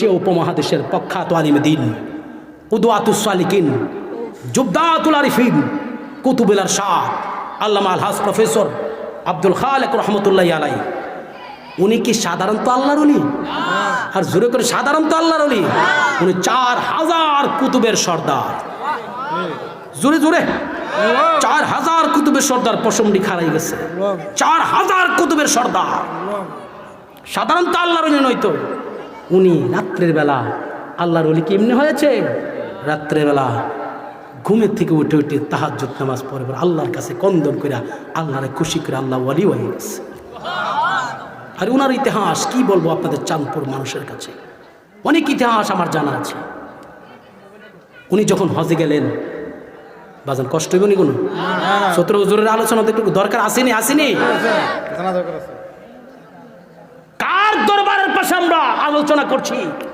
Asia উপমহাদেশের প্রখ্যাত আলিমে দ্বীন, কুদওয়াতুস সালিকিন, জুবদাতুল আরিফিন, কুতুবুল আরশাদ, আল্লামা আলহাজ professor Abdul Khalek রহমতুল্লাহি আলাইহি। উনি কি সাধারণত আল্লাহর ওলি? আর জোরে করে সাধারণত আল্লাহর ওলি? উনি 4000 কুতুবের সর্দার। জোরে জোরে 4000 কুতুবের সর্দার পশমটি খারাই গেছে। 4000 কুতুবের সর্দার, সাধারণত আল্লাহর ওলি নয়তো। উনি রাত্রের বেলা আল্লাহর ওলি কেমনি হয়েছে? রাত্রের বেলা ঘুমের থেকে উঠে উঠে তাহাজ্জুদ নামাজ পড়ে আল্লাহর কাছে কন্দন করে আল্লাহরে খুশি করে আল্লাহ ওলি হয়ে গেছে। আর ওনার ইতিহাস কি বলবো আপনাদের চাঁদপুর মানুষের কাছে, অনেক ইতিহাস আমার জানা আছে। উনি যখন হজে গেলেন, বাজান কষ্ট হইব নি কোনো? 17 হুজুরের আলোচনা একটু দরকার আসেনি? কার দরবারের পাশে আমরা আলোচনা করছি?